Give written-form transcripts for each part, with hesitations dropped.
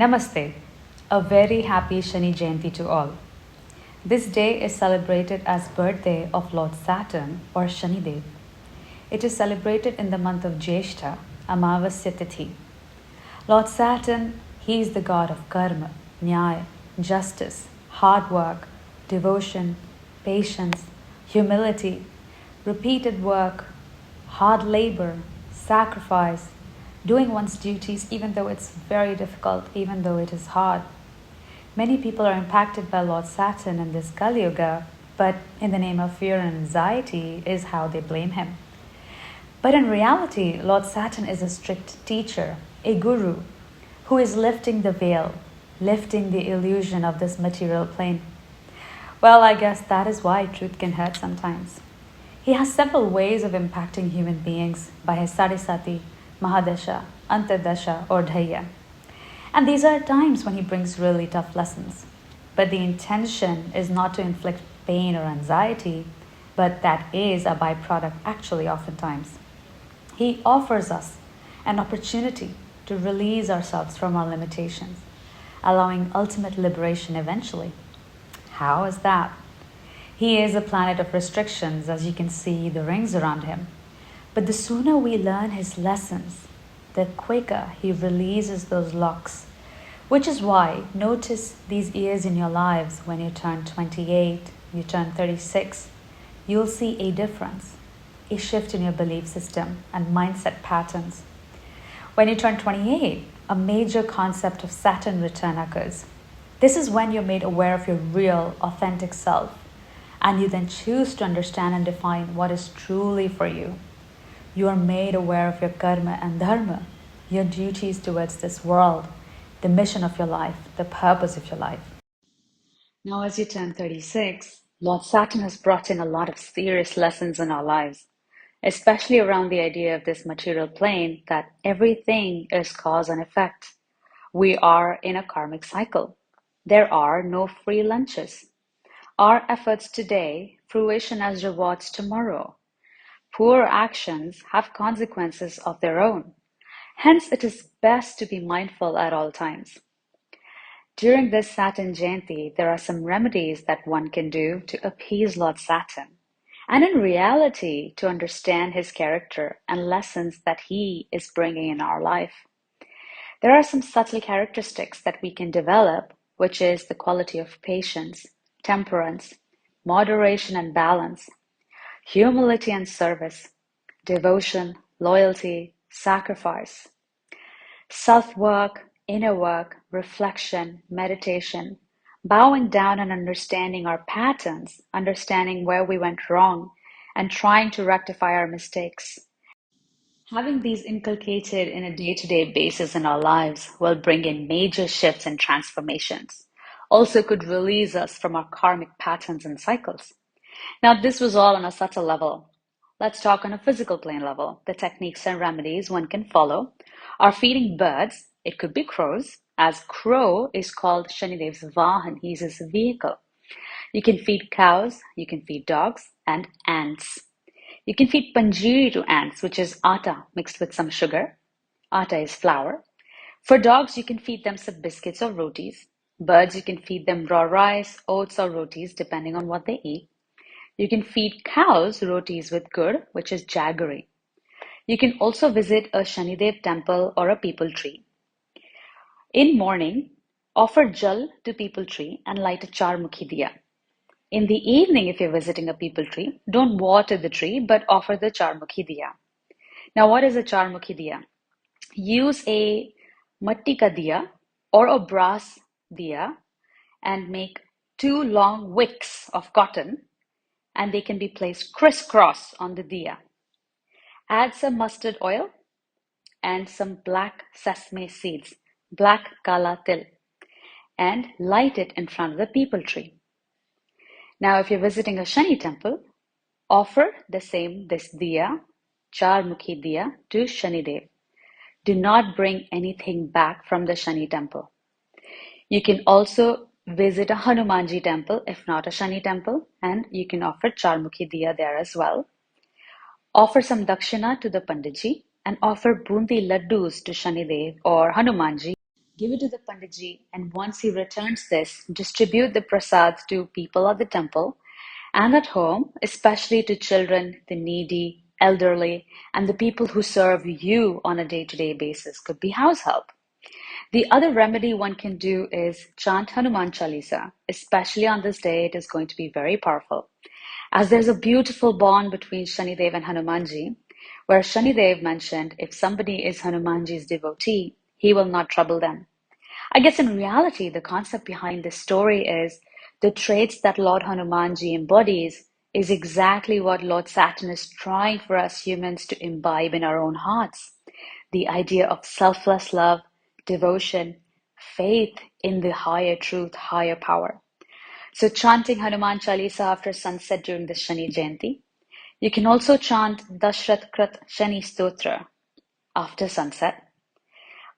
Namaste. A very happy Shani Jayanti to all. This day is celebrated as birthday of Lord Saturn or Shani Dev. It is celebrated in the month of Jyeshtha, Amavasya Tithi. Lord Saturn, he is the god of karma, nyaya, justice, hard work, devotion, patience, humility, repeated work, hard labor, sacrifice, doing one's duties even though it's very difficult, even though it is hard. Many people are impacted by Lord Saturn in this Kali Yuga, but in the name of fear and anxiety is how they blame him. But in reality, Lord Saturn is a strict teacher, a guru, who is lifting the veil, lifting the illusion of this material plane. Well, I guess that is why truth can hurt sometimes. He has several ways of impacting human beings by his Sadhisati, Mahadasha, Antardasha, or Dhaya. And these are times when he brings really tough lessons. But the intention is not to inflict pain or anxiety, but that is a byproduct actually oftentimes. He offers us an opportunity to release ourselves from our limitations, allowing ultimate liberation eventually. How is that? He is a planet of restrictions, as you can see the rings around him. But the sooner we learn his lessons, the quicker he releases those locks. Which is why notice these years in your lives when you turn 28, you turn 36. You'll see a difference, a shift in your belief system and mindset patterns. When you turn 28, a major concept of Saturn Return occurs. This is when you're made aware of your real, authentic self, and you then choose to understand and define what is truly for you. You are made aware of your karma and dharma, your duties towards this world, the mission of your life, the purpose of your life. Now, as you turn 36, Lord Saturn has brought in a lot of serious lessons in our lives, especially around the idea of this material plane that everything is cause and effect. We are in a karmic cycle. There are no free lunches. Our efforts today, fruition as rewards tomorrow. Poor actions have consequences of their own. Hence, it is best to be mindful at all times. During this Saturn Jayanti, there are some remedies that one can do to appease Lord Saturn, and in reality, to understand his character and lessons that he is bringing in our life. There are some subtle characteristics that we can develop, which is the quality of patience, temperance, moderation and balance, humility and service, devotion, loyalty, sacrifice, self-work, inner work, reflection, meditation, bowing down and understanding our patterns, understanding where we went wrong, and trying to rectify our mistakes. Having these inculcated in a day-to-day basis in our lives will bring in major shifts and transformations. Also could release us from our karmic patterns and cycles. Now, this was all on a subtle level. Let's talk on a physical plane level. The techniques and remedies one can follow are feeding birds. It could be crows, as crow is called Shanidev's Vahan. He's his vehicle. You can feed cows, you can feed dogs, and ants. You can feed panjiri to ants, which is atta mixed with some sugar. Atta is flour. For dogs, you can feed them some biscuits or rotis. Birds, you can feed them raw rice, oats, or rotis, depending on what they eat. You can feed cows rotis with gur, which is jaggery. You can also visit a Shanidev temple or a peepal tree. In morning, offer jal to peepal tree and light a charmukhi diya. In the evening, if you're visiting a peepal tree, don't water the tree, but offer the charmukhi diya. Now, what is a charmukhi diya? Use a matti ka diya or a brass diya and make two long wicks of cotton, and they can be placed crisscross on the diya. Add some mustard oil and some black sesame seeds, black kala til, and light it in front of the peepal tree. Now, if you're visiting a Shani temple, offer this diya, char mukhi diya, to Shani Dev. Do not bring anything back from the Shani temple. You can also visit a Hanumanji temple, if not a Shani temple, and you can offer char mukhi diya there as well. Offer some dakshina to the Panditji and offer bundi laddus to Shanidev or Hanumanji. give it to the Panditji, and once he returns this, distribute the prasad to people at the temple and at home, especially to children, the needy, elderly, and the people who serve you on a day-to-day basis. Could be house help. The other remedy one can do is chant Hanuman Chalisa. Especially on this day, it is going to be very powerful. As there's a beautiful bond between Shanidev and Hanumanji, where Shanidev mentioned if somebody is Hanumanji's devotee, he will not trouble them. I guess in reality, the concept behind this story is the traits that Lord Hanumanji embodies is exactly what Lord Saturn is trying for us humans to imbibe in our own hearts. The idea of selfless love, devotion, faith in the higher truth, higher power. So chanting Hanuman Chalisa after sunset during the Shani Jayanti. You can also chant Dashrath Krat Shani Stotra after sunset.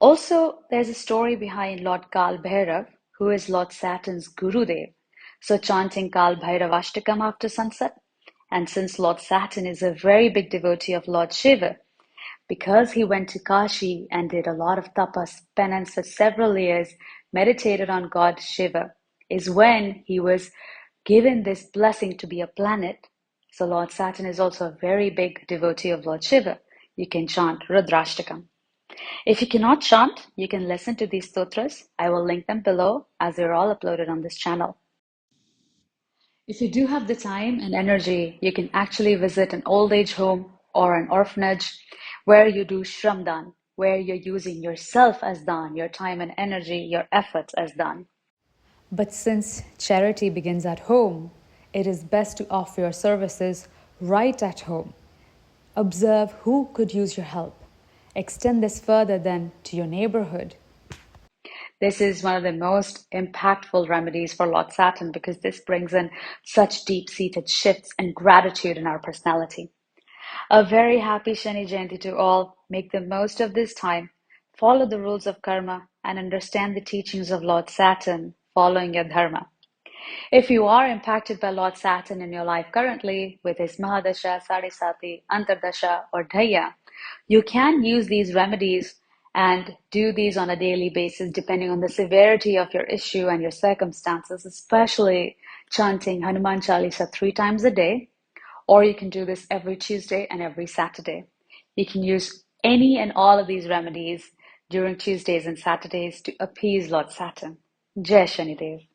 Also, there's a story behind Lord Kal Bhairav, who is Lord Saturn's Gurudev. So chanting Kal Bhairavashtakam after sunset. And since Lord Saturn is a very big devotee of Lord Shiva, because he went to Kashi and did a lot of tapas, penance for several years, meditated on God Shiva, is when he was given this blessing to be a planet. So Lord Saturn is also a very big devotee of Lord Shiva. You can chant Rudrashtakam. If you cannot chant, you can listen to these stotras. I will link them below as they're all uploaded on this channel. If you do have the time and energy, you can actually visit an old age home or an orphanage where you do shramdan, where you're using yourself as dan, your time and energy, your efforts as dan. But since charity begins at home, it is best to offer your services right at home. Observe who could use your help. Extend this further then to your neighborhood. This is one of the most impactful remedies for Lord Saturn because this brings in such deep-seated shifts and gratitude in our personality. A very happy Shani Jayanti to all. Make the most of this time. Follow the rules of karma and understand the teachings of Lord Saturn, following your dharma. If you are impacted by Lord Saturn in your life currently with his Mahadasha, Sadhisati, Antardasha, or Dhaya, you can use these remedies and do these on a daily basis depending on the severity of your issue and your circumstances, especially chanting Hanuman Chalisa 3 times a day, or you can do this every Tuesday and every Saturday. You can use any and all of these remedies during Tuesdays and Saturdays to appease Lord Saturn. Jai Shanidev.